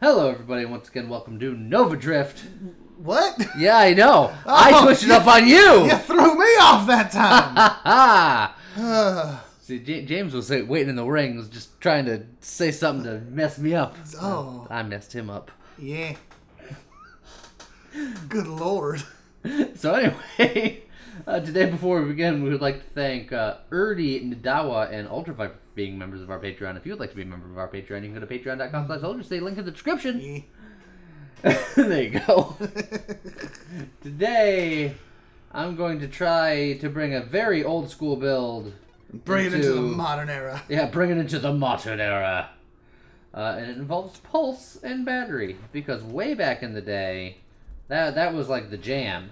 Hello, everybody, and once again, welcome to Nova Drift. What? Yeah, I know. Oh, I switched it up on you. You threw me off that time. See, James was waiting in the wings, just trying to say something to mess me up. Oh. I messed him up. Yeah. Good Lord. So anyway, today before we begin, we would like to thank Erdi, Nadawa, and Ultravibe for being members of our Patreon. If you would like to be a member of our Patreon, you can go to patreon.com/ultrastay, link in the description. Yeah. There you go. Today, I'm going to try to bring a very old school build. Bring it into the modern era. Yeah, bring it into the modern era. And it involves pulse and battery. Because way back in the day, that was like the jam.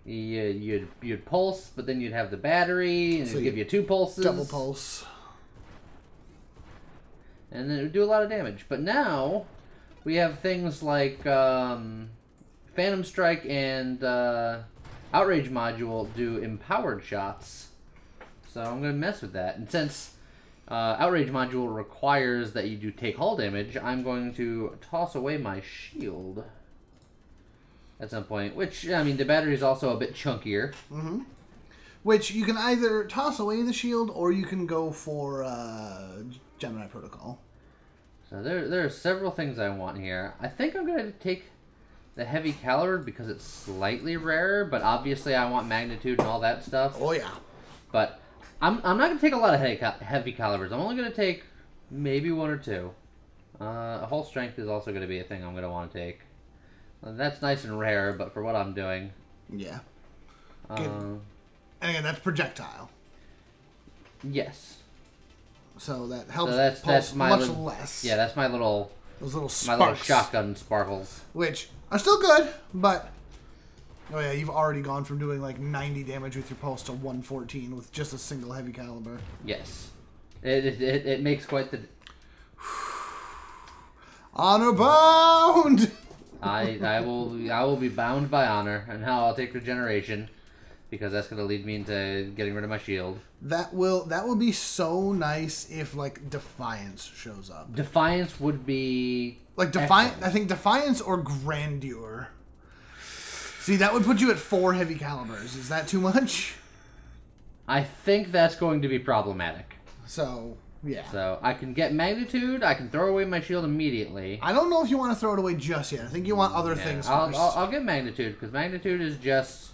You'd pulse, but then you'd have the battery, and it'd give you 2 pulses. Double pulse. And then it would do a lot of damage. But now, we have things like Phantom Strike and Outrage Module do empowered shots. So I'm going to mess with that. And since Outrage Module requires that you do take hull damage, I'm going to toss away my shield at some point. Which, I mean, the battery is also a bit chunkier. Mm-hmm. Which you can either toss away the shield or you can go for Gemini Protocol. So there are several things I want here. I think I'm going to take the Heavy Caliber because it's slightly rarer, but obviously I want Magnitude and all that stuff. Oh, yeah. But I'm not going to take a lot of heavy calibers. I'm only going to take maybe 1 or 2. Hull Strength is also going to be a thing I'm going to want to take. That's nice and rare, but for what I'm doing. Yeah. And again, that's projectile. Yes. So that helps. So that's my much less. Yeah, that's my little. Those little sparks. My little shotgun sparkles. Which are still good, but oh yeah, you've already gone from doing like 90 damage with your pulse to 114 with just a single heavy caliber. Yes. It makes quite the. Honor bound. I will be bound by honor, and how I'll take regeneration, because that's going to lead me into getting rid of my shield. That will be so nice if like Defiance shows up. Defiance would be like Defiance. I think Defiance or Grandeur. See, that would put you at 4 heavy calibers. Is that too much? I think that's going to be problematic. So yeah. So I can get Magnitude. I can throw away my shield immediately. I don't know if you want to throw it away just yet. I think you want other things first. I'll get Magnitude, because Magnitude is just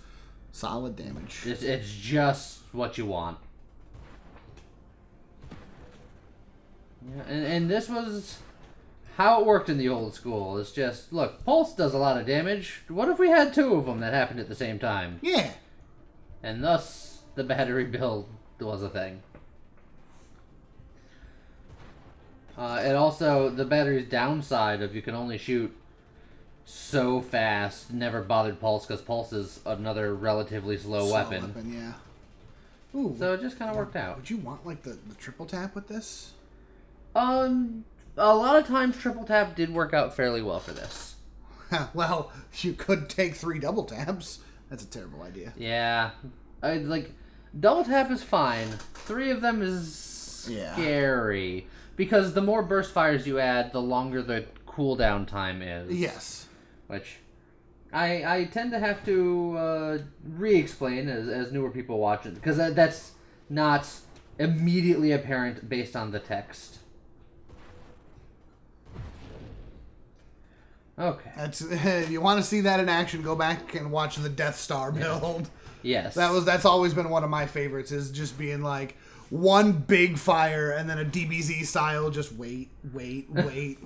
solid damage. It's just what you want. Yeah, and this was how it worked in the old school. It's just, look, Pulse does a lot of damage. What if we had 2 of them that happened at the same time? Yeah. And thus, the battery build was a thing. And also, the battery's downside of you can only shoot so fast never bothered Pulse, because Pulse is another relatively slow weapon. Yeah. Ooh, so it just kind of worked out. Would you want like the triple tap with this? A lot of times triple tap did work out fairly well for this. Well, you could take 3 double taps. That's a terrible idea. Yeah. Like, double tap is fine. 3 of them is scary. Because the more burst fires you add, the longer the cooldown time is. Yes. Which I tend to have to re-explain as newer people watch it, because that's not immediately apparent based on the text. Okay. That's if you want to see that in action, go back and watch the Death Star build. Yes. That's always been one of my favorites, is just being like one big fire and then a DBZ style, just wait. Okay,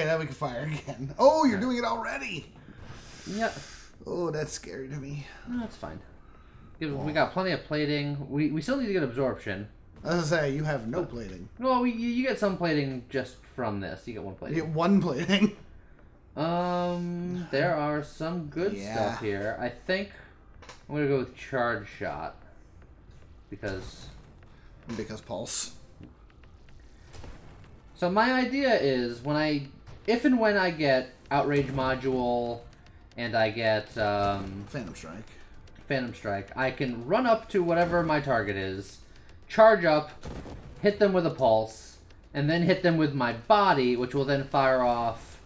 then we can fire again. Oh, you're doing it already. Yep. Oh, that's scary to me. No, that's fine. We got plenty of plating. We still need to get absorption. I was gonna say, you have no plating. Well, you get some plating just from this. You get 1 plating. You get 1 plating. There are some good stuff here. I think I'm gonna go with Charge Shot, because Pulse. So my idea is if and when I get Outrage Module and I get Phantom Strike, I can run up to whatever my target is, charge up, hit them with a pulse, and then hit them with my body, which will then fire off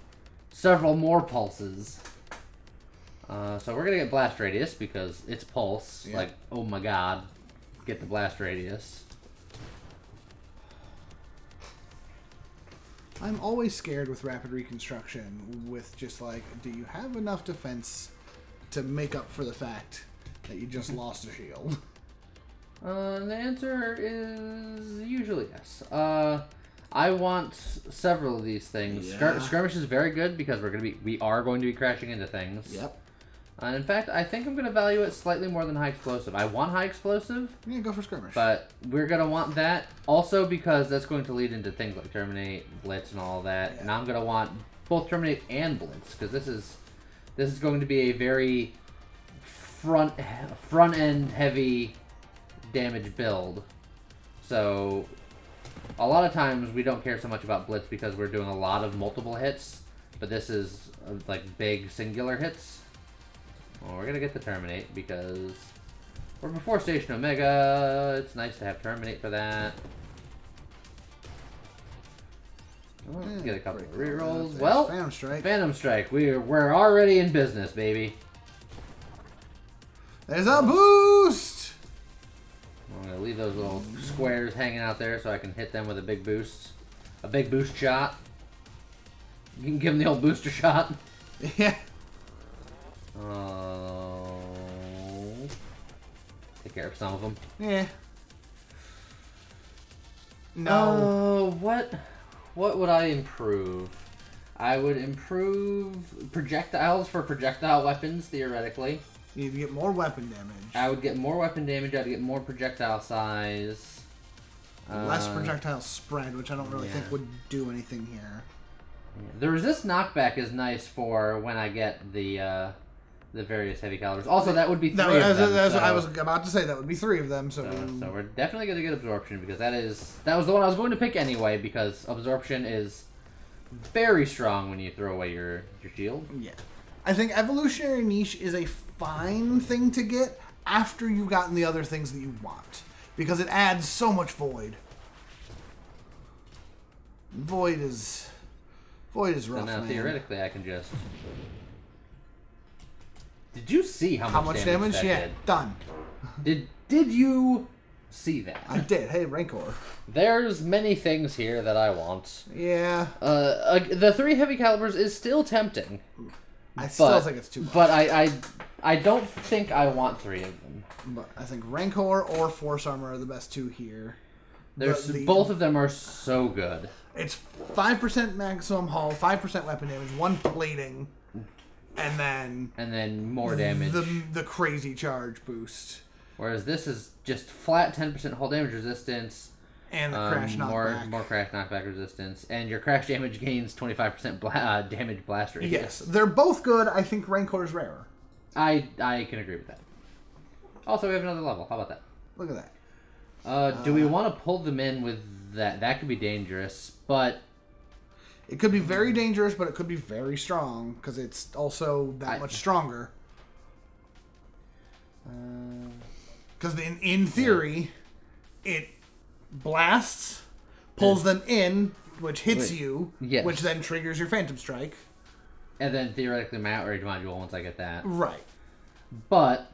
several more pulses. So we're gonna get blast radius because it's pulse. Yeah. Like, oh my god, get the blast radius. I'm always scared with rapid reconstruction with just like, do you have enough defense to make up for the fact that you just lost a shield? The answer is usually yes. I want several of these things. Yeah. Skirmish is very good because we are going to be crashing into things. Yep. And in fact, I think I'm going to value it slightly more than high explosive. I want high explosive. Yeah, go for skirmish. But we're going to want that also because that's going to lead into things like Terminate, Blitz, and all that. Yeah. And I'm going to want both Terminate and Blitz because this is going to be a very front end heavy damage build. So a lot of times we don't care so much about Blitz because we're doing a lot of multiple hits. But this is like big singular hits. Well, we're gonna get the Terminate because we're before Station Omega. It's nice to have Terminate for that. Well, let's get a couple of rerolls. Well, Phantom Strike. Phantom Strike. We're already in business, baby. There's a boost. I'm gonna leave those little squares hanging out there so I can hit them with a big boost shot. You can give them the old booster shot. Yeah. Take care of some of them. Yeah. No. What would I improve? I would improve projectiles for projectile weapons, theoretically. You'd get more weapon damage. I would get more weapon damage. I'd get more projectile size. Less projectile spread, which I don't really think would do anything here. Yeah. The resist knockback is nice for when I get the various heavy calibers. Also, that would be three of them. I was about to say that would be 3 of them. So we're definitely going to get absorption because that was the one I was going to pick anyway because absorption is very strong when you throw away your shield. Yeah, I think evolutionary niche is a fine thing to get after you've gotten the other things that you want because it adds so much void. Void is rough. So now theoretically, I can just. Did you see how much damage that yeah, did? Done. Did you see that? I did. Hey, Rancor. There's many things here that I want. Yeah. The 3 heavy calibers is still tempting. I still think it's too much. But I don't think I want 3 of them. But I think Rancor or Force Armor are the best 2 here. Both of them are so good. It's 5% maximum hull, 5% weapon damage, 1 plating. And then more damage. The crazy charge boost. Whereas this is just flat 10% hull damage resistance. And the crash knockback. More crash knockback resistance. And your crash damage gains 25% damage blast radius. Yes. They're both good. I think Rancor is rarer. I can agree with that. Also, we have another level. How about that? Look at that. Do we want to pull them in with that? That could be dangerous, but... It could be very dangerous, but it could be very strong, because it's also that much stronger. Because in theory, it blasts, pulls them in, which hits you, which then triggers your Phantom Strike. And then theoretically my Outrage module once I get that. Right. But,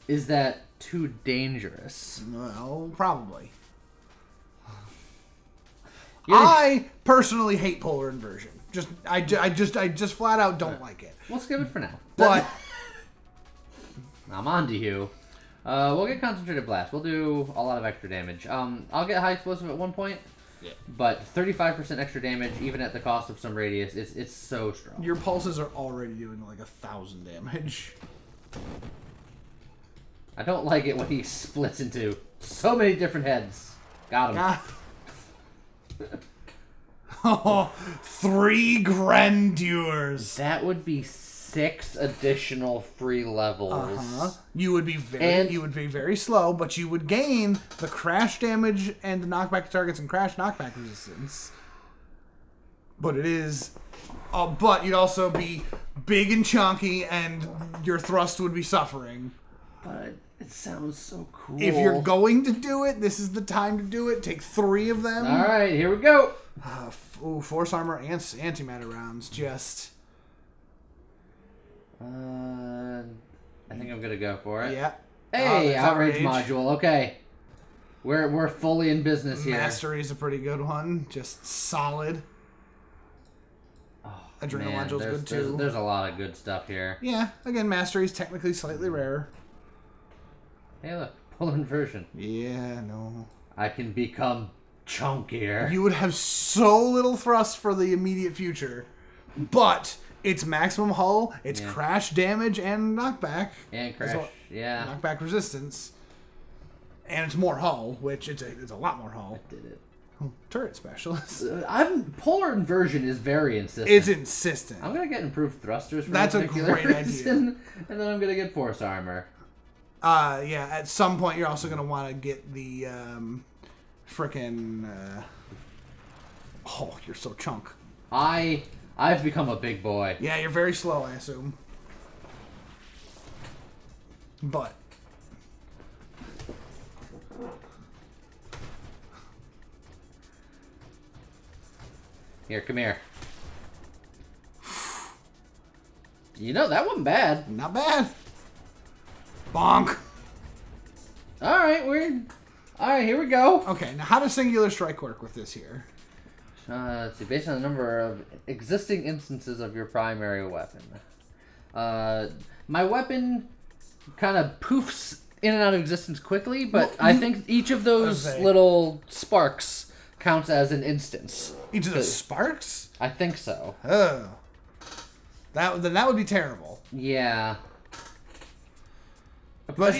is that too dangerous? Well, probably. I personally hate polar inversion. I just flat out don't like it. We'll skip it for now. But I'm on to you. We'll get concentrated blast. We'll do a lot of extra damage. I'll get high explosive at one point. Yeah. But 35% extra damage, even at the cost of some radius, it's so strong. Your pulses are already doing like 1,000 damage. I don't like it when he splits into so many different heads. Got him. Oh, 3 grandeurs. That would be 6 additional free levels. You would be very slow, but you would gain the crash damage and the knockback to targets and crash knockback resistance. But but you'd also be big and chunky, and your thrust would be suffering. But It sounds so cool. If you're going to do it, this is the time to do it. Take 3 of them. All right, here we go. Force armor and antimatter rounds. Just. I think I'm gonna go for it. Yeah. Hey, outrage module. Okay, we're fully in business here. Mastery is a pretty good one. Just solid. Adrenal module's good too. There's a lot of good stuff here. Yeah. Again, mastery is technically slightly rarer. Hey, look, polar inversion. Yeah. No. I can become chunkier. You would have so little thrust for the immediate future, but it's maximum hull, it's crash damage and knockback. And crash, knockback resistance, and it's more hull, which it's a lot more hull. I did it. Turret specialist. Polar inversion is very insistent. It's insistent. I'm gonna get improved thrusters. For That's a great idea. And then I'm gonna get force armor. Yeah. At some point, you're also gonna want to get the frickin'. Oh, you're so chunk. I've become a big boy. Yeah, you're very slow, I assume. But. Here, come here. You know, that wasn't bad. Not bad. Bonk. Alright, Alright, here we go. Okay, now how does Singular Strike work with this here? Let's see, based on the number of existing instances of your primary weapon. My weapon kind of poofs in and out of existence quickly, but I think each of those little sparks counts as an instance. Each of the sparks? I think so. Oh. Then that would be terrible. Yeah. But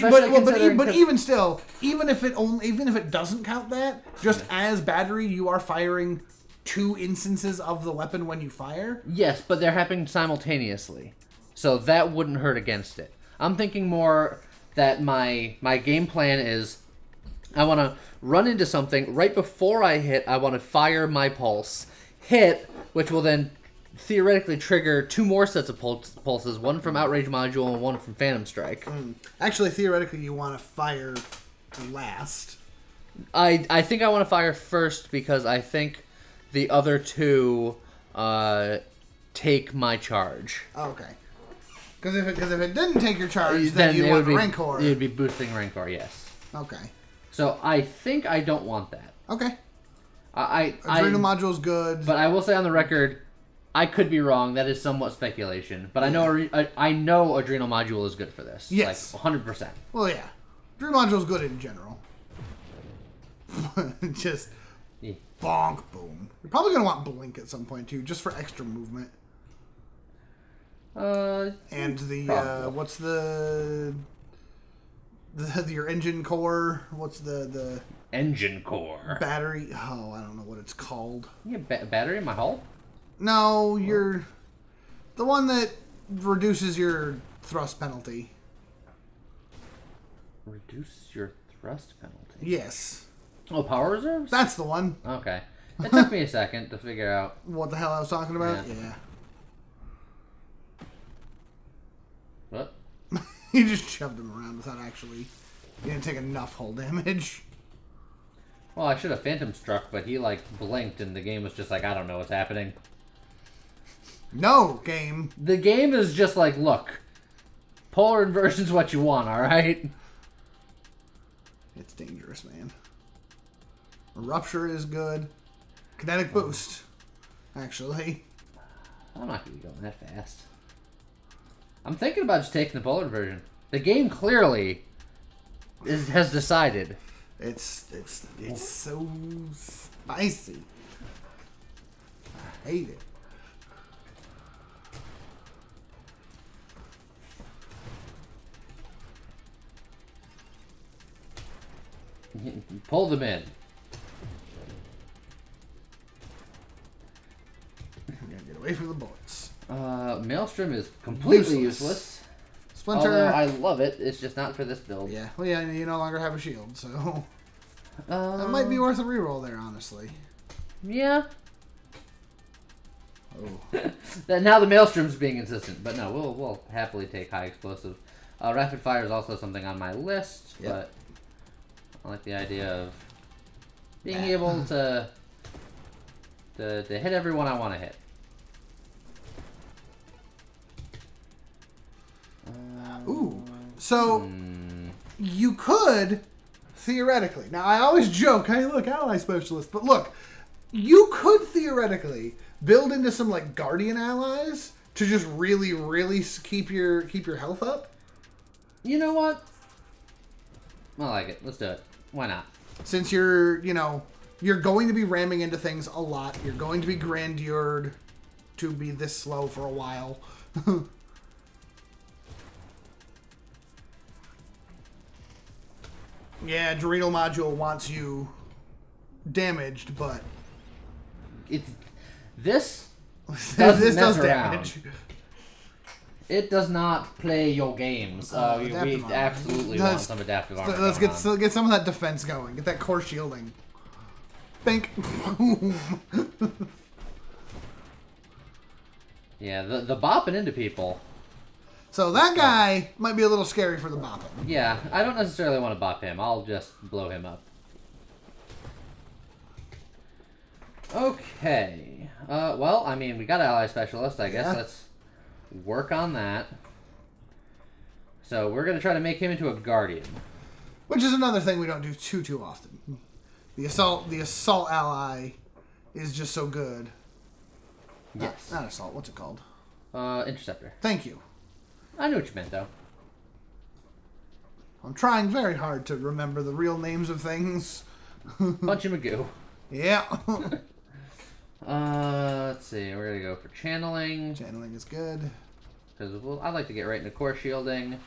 even still, even if it doesn't count that, just as battery, you are firing 2 instances of the weapon when you fire. Yes, but they're happening simultaneously, so that wouldn't hurt against it. I'm thinking more that my game plan is, I want to run into something right before I hit. I want to fire my pulse, hit, which will then theoretically trigger 2 more sets of pulses, one from Outrage Module and one from Phantom Strike. Actually, theoretically, you want to fire last. I think I want to fire first because I think the other 2 take my charge. Okay. Because if it didn't take your charge, then you want Rancor. It would be boosting Rancor, yes. Okay. So I think I don't want that. Okay. Adrenal Module's good. But I will say on the record, I could be wrong. That is somewhat speculation. But I know Adrenal Module is good for this. Yes. Like 100%. Well, yeah. Adrenal Module's good in general. Just bonk, boom. You're probably going to want Blink at some point, too, just for extra movement. And what's your engine core? What's the engine core? Battery. Oh, I don't know what it's called. You have battery in my hull? No, you're the one that reduces your thrust penalty. Reduce your thrust penalty? Yes. Oh, power reserves? That's the one. Okay. It took me a second to figure out what the hell I was talking about. Yeah. What? You just shoved him around without actually. You didn't take enough hull damage. Well, I should have Phantom Struck, but he, like, blinked, and the game was just like, I don't know what's happening. No, game. The game is just like, look, polar inversion's what you want, alright? It's dangerous, man. Rupture is good. Kinetic boost, actually. I'm not going to be going that fast. I'm thinking about just taking the polar inversion. The game clearly has decided. It's so spicy. I hate it. Pull them in. Gotta get away from the bullets. Maelstrom is completely useless. Splinter. Although I love it. It's just not for this build. Yeah. Well, yeah, you no longer have a shield, so that might be worth a reroll there, honestly. Yeah. Now the Maelstrom's being insistent, but no, we'll happily take high explosive. Rapid fire is also something on my list, but I like the idea of being able to hit everyone I want to hit. So you could theoretically. Now I always joke, "Hey, look, ally specialist," but look, you could theoretically build into some like guardian allies to just really, really keep your health up. You know what? I like it. Let's do it. Why not? Since you're going to be ramming into things a lot, you're going to be grandured to be this slow for a while. Yeah, Adrenal Module wants you damaged, but this does around. damage. It does not play your games. We absolutely want some adaptive armor. Let's get some of that defense going. Get that core shielding. Bink. Yeah, the bopping into people. So that guy might be a little scary for the bopping. Yeah, I don't necessarily want to bop him. I'll just blow him up. Okay. Well, I mean, we got ally specialist. I guess let's work on that. So we're going to try to make him into a guardian. Which is another thing we don't do too often. The assault ally is just so good. Yes. Not assault. What's it called? Interceptor. Thank you. I knew what you meant, though. I'm trying very hard to remember the real names of things. Punch him a goo. Yeah. Let's see. We're gonna go for channeling. Channeling is good. Because I like to get right into core shielding.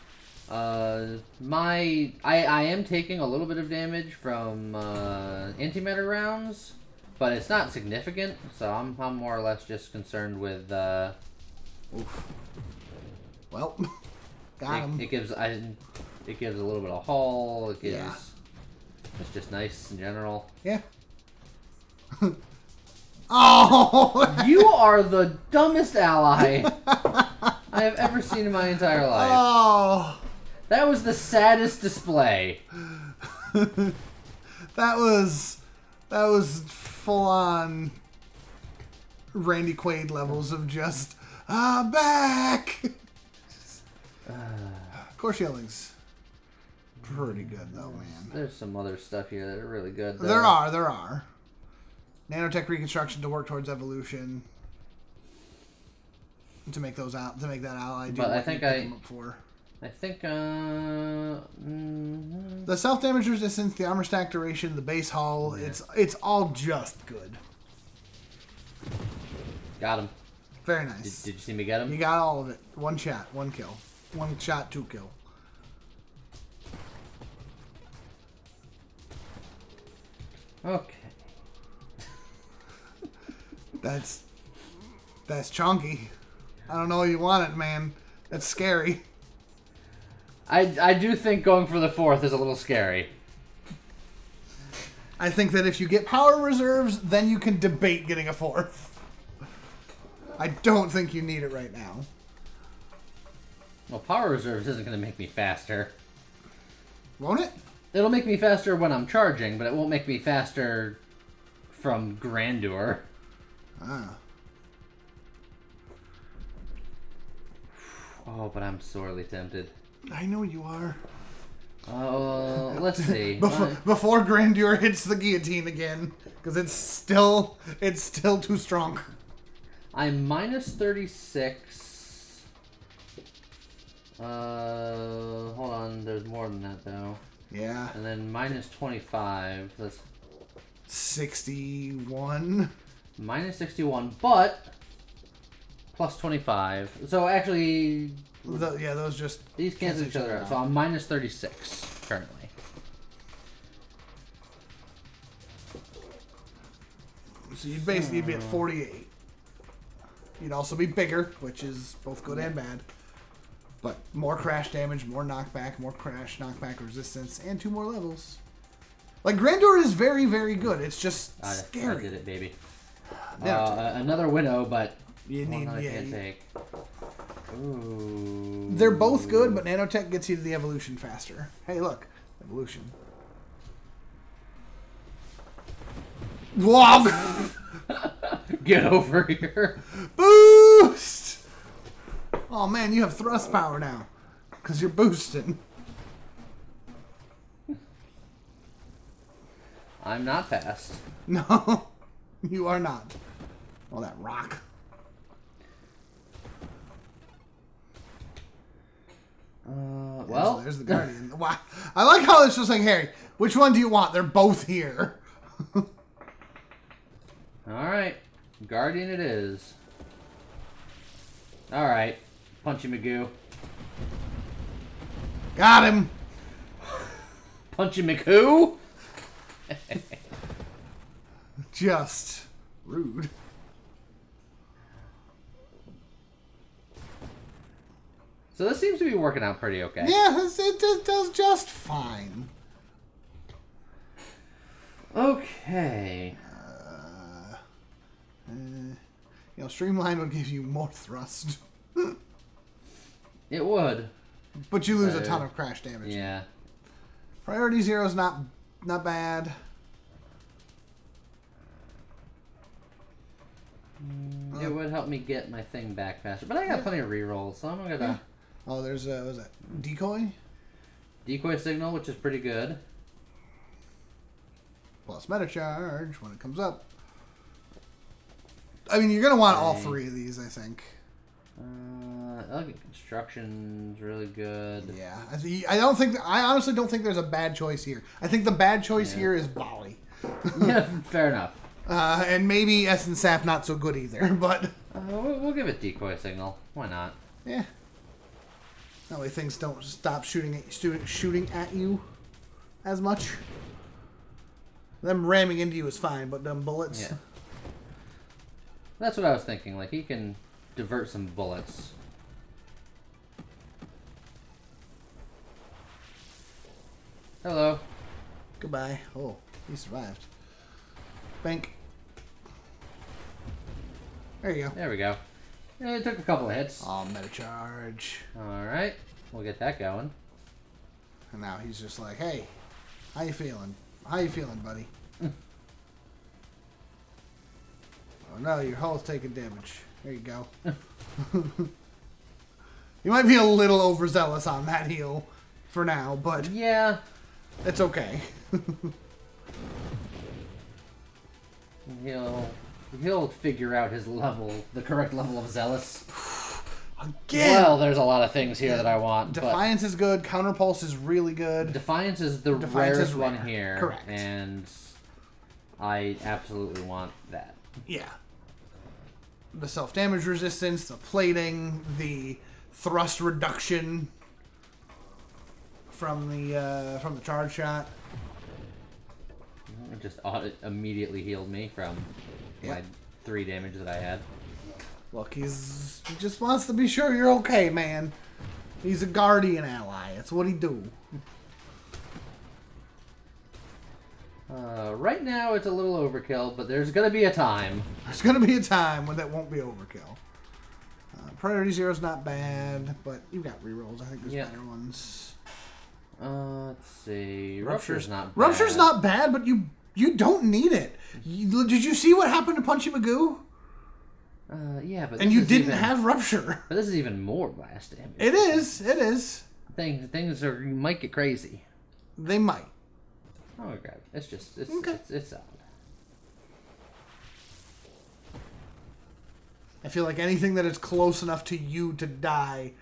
I am taking a little bit of damage from antimatter rounds, but it's not significant. So I'm more or less just concerned with. Oof. Well, got him. It gives a little bit of haul. It gives. It's just nice in general. Yeah. Oh! You are the dumbest ally I have ever seen in my entire life. Oh! That was the saddest display. That was full on Randy Quaid levels of just back. Core shieldings. Pretty good though, man. There's some other stuff here that are really good. Though. There are. Nanotech reconstruction to work towards evolution. To make that ally do but what I think you pick them up for. I think the self damage resistance, the armor stack duration, the base hull, it's all just good. Got him. Very nice. Did you see me get him? You got all of it. One shot, one kill. One shot, 2 kill. Okay. That's chonky. I don't know you want it, man. That's scary. I do think going for the 4th is a little scary. I think that if you get power reserves, then you can debate getting a 4th. I don't think you need it right now. Well, power reserves isn't going to make me faster. Won't it? It'll make me faster when I'm charging, but it won't make me faster from grandeur. Ah. Oh, but I'm sorely tempted. I know you are. Let's see. Before grandeur hits the guillotine again, because it's still too strong. I'm minus 36. Hold on. There's more than that though. Yeah. And then minus 25. That's 61. Minus 61, but plus 25. So actually, those just these cancel each other out. So I'm minus 36 currently. So you'd basically be at 48. You'd also be bigger, which is both good and bad. But more crash damage, more knockback, more crash knockback resistance, and 2 more levels. Like, grandeur is very, very good. It's just scary. I did it, baby. Another winnow, but You need, one that I yeah. can't take. Ooh. They're both good, but nanotech gets you to the evolution faster. Hey, look, evolution. Whoa! Get over here. Boost! Oh man, you have thrust power now. Because you're boosting. I'm not fast. No, you are not. Oh, that rock. Well, There's the Guardian. Wow. I like how it's just like, Harry, which one do you want? They're both here. Alright. Guardian it is. Alright. Punchy Magoo. Got him. Punchy McWho? Just rude. So this seems to be working out pretty okay. Yeah, it does just fine. Okay. You know, Streamline would give you more thrust. It would. But you lose a ton of crash damage. Yeah. Priority 0 is not bad. It would help me get my thing back faster. But I got plenty of rerolls, so I'm gonna... Yeah. Oh, there's a... What was that? Decoy? Decoy signal, which is pretty good. Plus meta charge when it comes up. I mean, you're going to want all three of these, I think. Elegant construction's really good. Yeah. I honestly don't think there's a bad choice here. I think the bad choice here is volley. Yeah, fair enough. And maybe Essence Sap not so good either, but... We'll give it decoy signal. Why not? Yeah. That way things don't stop shooting at you as much. Them ramming into you is fine, but them bullets... Yeah. That's what I was thinking. Like, he can divert some bullets. Hello. Goodbye. Oh, he survived. Bank. There you go. There we go. Yeah, it took a couple of hits. Oh, meta charge. Alright. We'll get that going. And now he's just like, hey, how you feeling? How you feeling, buddy? Oh no, your hull's taking damage. There you go. You might be a little overzealous on that heal for now, but Yeah. it's okay. He'll figure out his level, the correct level of zealous. Again. Well, there's a lot of things here that I want. Defiance is good. Counterpulse is really good. Defiance is the Defiance rarest is rare. one here. Correct. And I absolutely want that. Yeah. The self-damage resistance, the plating, the thrust reduction from the charge shot. It just immediately healed me from my 3 damage that I had. Look, he just wants to be sure you're okay, man. He's a guardian ally. That's what he do. Right now it's a little overkill, but there's gonna be a time. There's gonna be a time when that won't be overkill. Priority 0 is not bad, but you've got rerolls. I think there's better ones. Let's see. Rupture's not bad. Rupture's not bad, but you don't need it. Did you see what happened to Punchy Magoo? Yeah, but and you didn't have Rupture. But this is even more blast damage. It is. It is. Things might get crazy. They might. Oh my god, it's solid. I feel like anything that is close enough to you to die.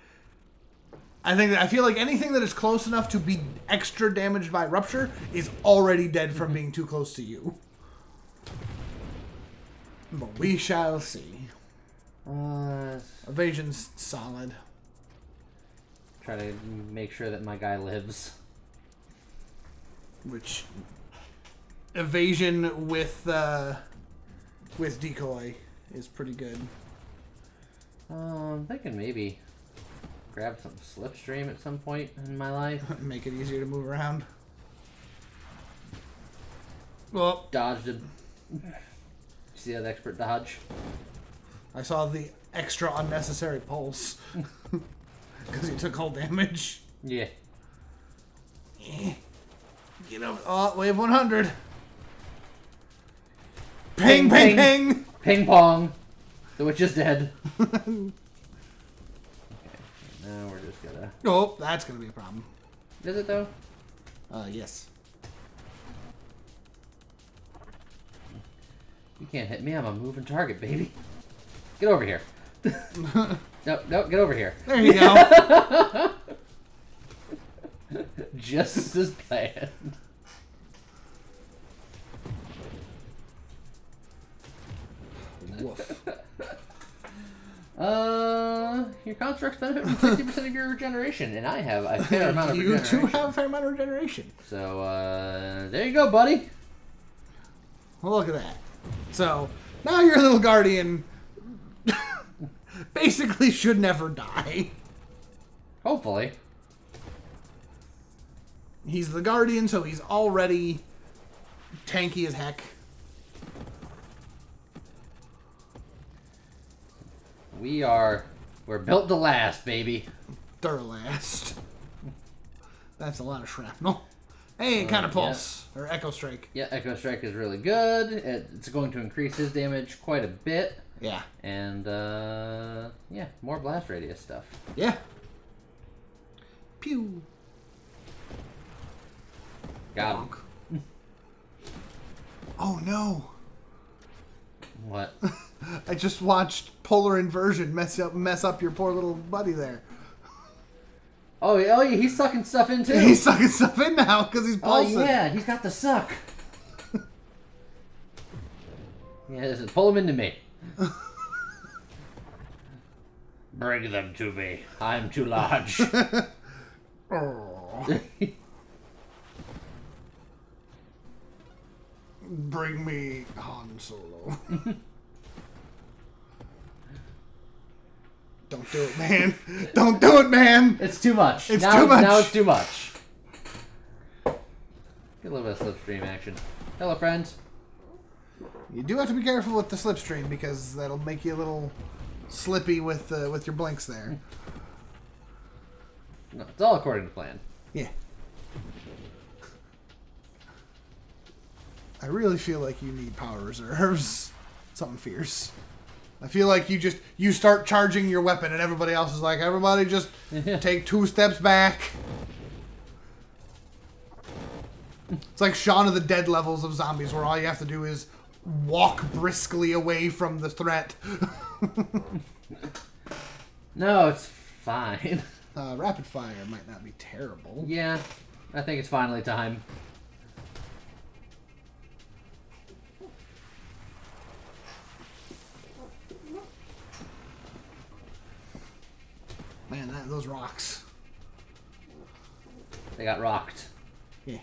I feel like anything that is close enough to be extra damaged by Rupture is already dead from being too close to you. But we shall see. Evasion's solid. Try to make sure that my guy lives. Which evasion with decoy is pretty good. I'm thinking maybe grab some slipstream at some point in my life. Make it easier to move around. Well, Dodged him. See that expert dodge? I saw the extra unnecessary pulse. Because he took all damage. Yeah. Get over. Oh, wave 100. Ping, ping, ping. Ping pong. The witch is dead. Okay. Now we're just gonna... Oh, that's gonna be a problem. Is it though? Yes. You can't hit me. I'm a moving target, baby. Get over here. No, get over here. There you go. Just as planned. Woof. Your constructs benefit from 50% of your regeneration, and I have a fair amount of regeneration. You too have a fair amount of regeneration. So, there you go, buddy. Well, look at that. So, now your little guardian basically should never die. Hopefully. He's the guardian, so he's already tanky as heck. We're built to last, baby. Durlast. That's a lot of shrapnel. Hey, kind of pulse. Yeah. Or Echo Strike. Yeah, Echo Strike is really good. It's going to increase his damage quite a bit. Yeah. And, yeah, more blast radius stuff. Yeah. Pew. Got him. Oh, no. What? I just watched Polar Inversion mess up your poor little buddy there. Oh yeah, he's sucking stuff in too. He's sucking stuff in now because he's pulsing. Oh yeah, he's got the suck. Yeah, pull him into me. Bring them to me. I'm too large. Bring me Han Solo. Don't do it, man. Don't do it, man. It's too much. It's too much. Now it's too much. Get a little bit of slipstream action. Hello, friends. You do have to be careful with the slipstream because that'll make you a little slippy with your blinks there. No, it's all according to plan. Yeah. I really feel like you need power reserves. Something fierce. I feel like you start charging your weapon and everybody else is like, everybody just take 2 steps back. It's like Shaun of the Dead levels of zombies where all you have to do is walk briskly away from the threat. No, it's fine. Rapid fire might not be terrible. Yeah, I think it's finally time. Man, those rocks. They got rocked. Yeah.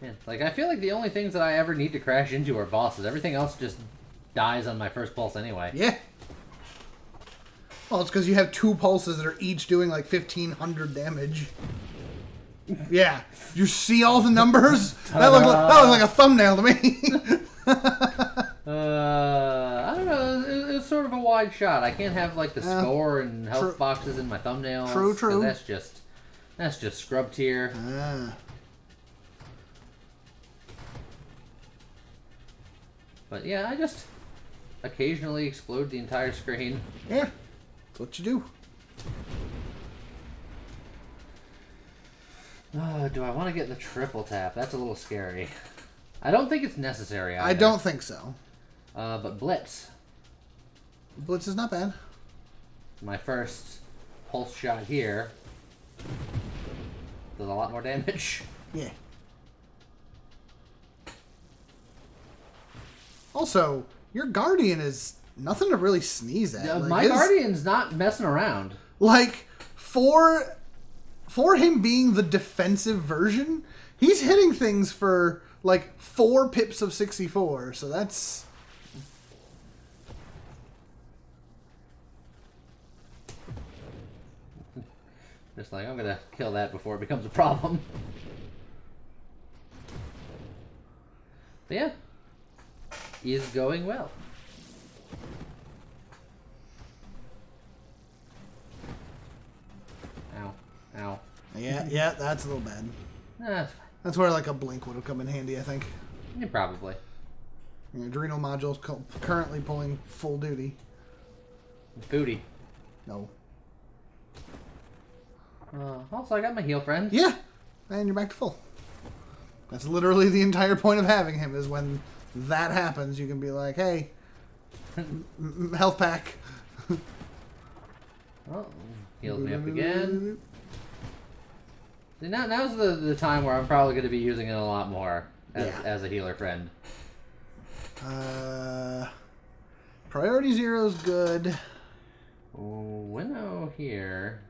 Man, like, I feel like the only things that I ever need to crash into are bosses. Everything else just dies on my first pulse anyway. Yeah. Well, it's because you have 2 pulses that are each doing like 1,500 damage. Yeah. You see all the numbers? That looked like a thumbnail to me. I don't know. It's sort of a wide shot. I can't have like the score and health boxes in my thumbnails. True. That's just scrub tier. But yeah, I just occasionally explode the entire screen. Yeah, that's what you do. Do I want to get the triple tap? That's a little scary. I don't think it's necessary either. I don't think so. But Blitz. Blitz is not bad. My first pulse shot here does a lot more damage. Yeah. Also, your Guardian is nothing to really sneeze at. Like my Guardian's not messing around. Like, for him being the defensive version, he's hitting things for like 4 pips of 64, so that's... Just like, I'm gonna kill that before it becomes a problem. But yeah. Is going well. Ow. Yeah, that's a little bad. That's fine. That's where like a blink would have come in handy, I think. Yeah, probably. Adrenal module's currently pulling full duty. Booty. No. Also, I got my heal friend. Yeah, and you're back to full. That's literally the entire point of having him, is when that happens, you can be like, hey, health pack. Oh, heals me up again. See, now's the time where I'm probably going to be using it a lot more as a healer friend. Priority 0 is good. Winnow here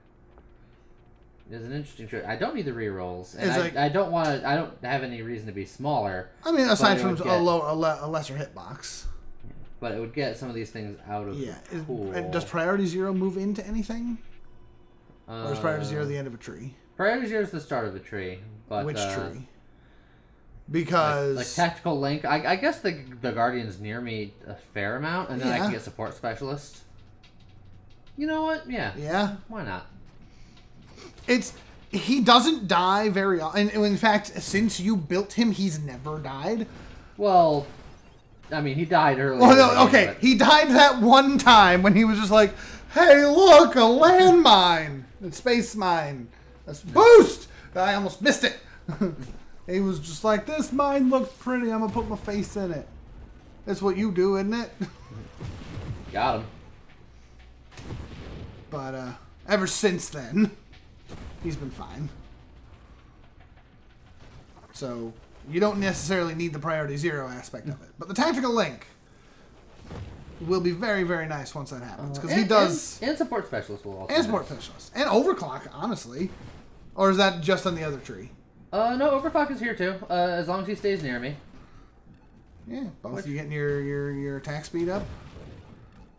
is an interesting choice. I don't need the rerolls, and Like, I don't want to. I don't have any reason to be smaller. I mean, aside from a lesser hitbox. But it would get some of these things out of the pool. Does Priority 0 move into anything? Or is Priority 0 the end of a tree? Priority 0 is the start of a tree. But, which tree? Because... Like Tactical Link. I guess the Guardian's near me a fair amount, and then I can get Support Specialist. You know what? Yeah. Yeah? Why not? He doesn't die very often. In fact, since you built him, he's never died. Well... I mean, he died earlier. Well, no, okay. But... He died that one time when he was just like, hey, look, a landmine. A space mine. A boost! I almost missed it. He was just like, this mine looks pretty. I'm going to put my face in it. That's what you do, isn't it? Got him. But ever since then, he's been fine. So... You don't necessarily need the Priority 0 aspect of it. But the Tactical Link will be very, very nice once that happens. Because he does... And Support Specialist will also. And Support Specialist. And Overclock, honestly. Or is that just on the other tree? No, Overclock is here too. As long as he stays near me. Yeah, both you getting your attack speed up.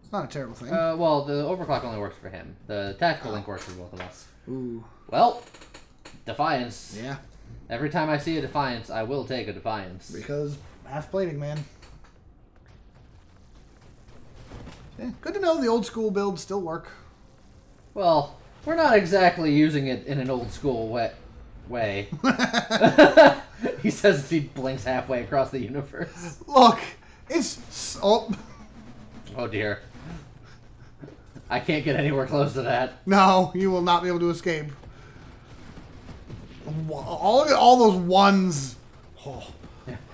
It's not a terrible thing. Well, the Overclock only works for him. The Tactical Link works for both of us. Ooh. Well, Defiance. Yeah. Every time I see a Defiance, I will take a Defiance. Because half plating, man. Yeah, good to know the old school builds still work. Well, we're not exactly using it in an old school way. He says as he blinks halfway across the universe. Look, it's... Oh dear. I can't get anywhere close to that. No, you will not be able to escape. All those ones. Oh,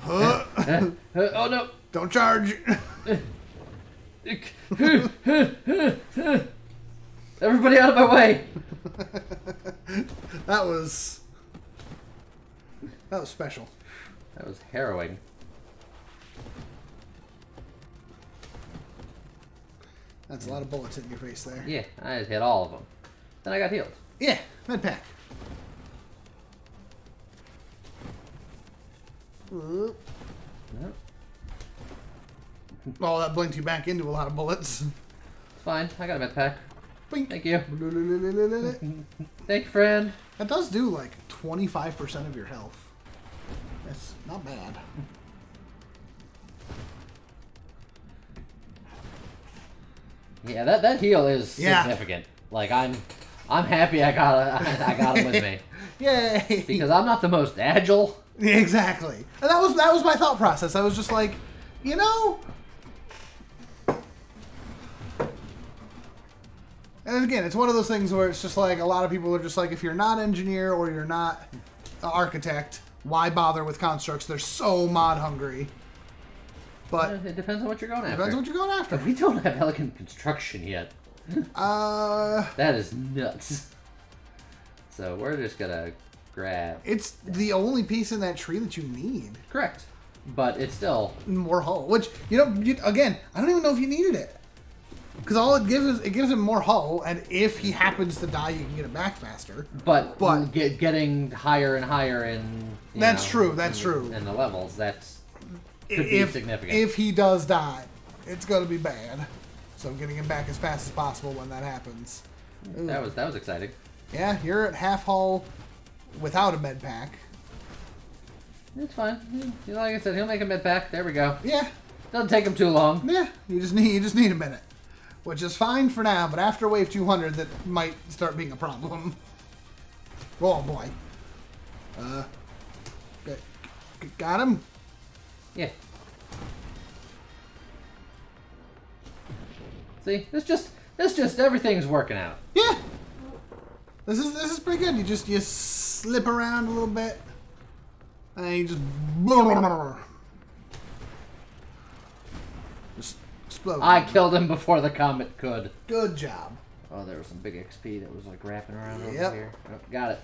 oh no! Don't charge. Everybody out of my way! That was special. That was harrowing. That's a lot of bullets hitting your face there. Yeah, I hit all of them. Then I got healed. Yeah, med pack. Yep. Oh, that blinked you back into a lot of bullets. It's fine. I got a med pack. Blink. Thank you. Thank you, friend. That does do like 25% of your health. That's not bad. Yeah, that heal is significant. Like I'm happy I got him with me. Yay! Because I'm not the most agile. Yeah, exactly. And that was my thought process. I was just like, you know. And again, it's one of those things where it's just like a lot of people are just like, if you're not engineer or you're not architect, why bother with constructs? They're so mod hungry. But it depends on what you're going after. Depends on what you're going after. But we don't have elegant construction yet. That is nuts. So we're just gonna grab. It's the only piece in that tree that you need. Correct. But it's still more hull, which again, I don't even know if you needed it. Because all it gives him more hull, and if he happens to die, you can get it back faster. But getting higher and higher in that's true. In the levels, could be significant. If he does die, it's going to be bad. So getting him back as fast as possible when that happens. Ooh. That was exciting. Yeah, you're at half hull without a med pack. It's fine. Like I said, he'll make a med pack. There we go. Yeah. Doesn't take him too long. Yeah, you just need a minute. Which is fine for now, but after wave 200, that might start being a problem. Oh boy. Got him. Yeah. See, it's just everything's working out. Yeah. This is pretty good. You slip around a little bit, and you just explode. I killed him before the comet could. Good job. Oh, there was some big XP that was like wrapping around over Yep. here. Oh, got it.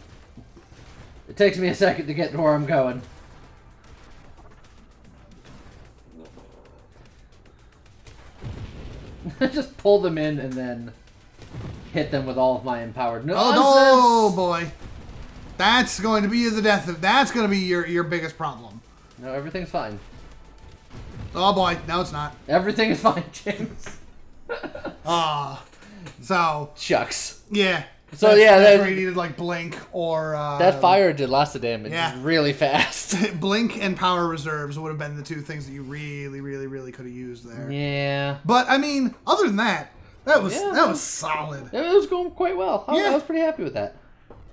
It takes me a second to get to where I'm going. Just pull them in and then hit them with all of my empowered nonsense. Oh boy, that's going to be the death of. That's going to be your biggest problem. No, everything's fine. Oh boy, no, it's not. Everything is fine, James. So Shucks. yeah. So yeah, that's where you needed like blink or that fire did lots of damage. Yeah. Really fast. Blink and power reserves would have been the two things that you really could have used there. Yeah. But I mean, other than that, that was solid. It was going quite well. I was pretty happy with that.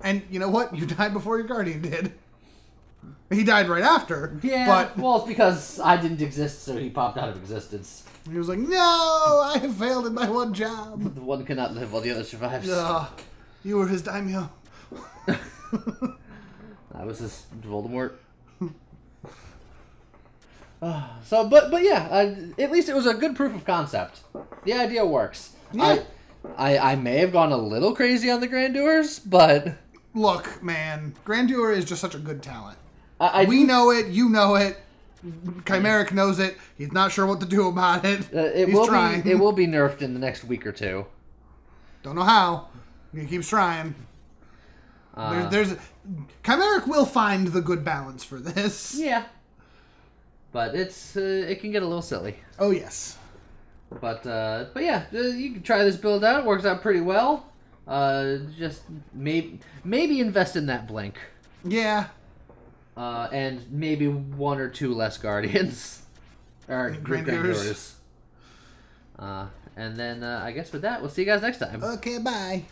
And you know what? You died before your guardian did. He died right after. Yeah. But well, it's because I didn't exist, so he popped out of existence. he was like, "No, I have failed in my one job." The one cannot live while the other survives. You were his daimyo. I was his Voldemort. But yeah, at least it was a good proof of concept. The idea works. Yeah. I may have gone a little crazy on the Grandeurs, but Look, man, Grandeur is just such a good talent. we know it. You know it. Chimeric knows it. He's not sure what to do about it. He's trying. It will be nerfed in the next week or two. Don't know how. He keeps trying. Chimeric will find the good balance for this. Yeah. But it can get a little silly. Oh yes. But yeah, you can try this build out. It works out pretty well. Just maybe invest in that blink. Yeah. And maybe one or two less guardians. Or Grandeurs. And then I guess with that, we'll see you guys next time. Okay, bye.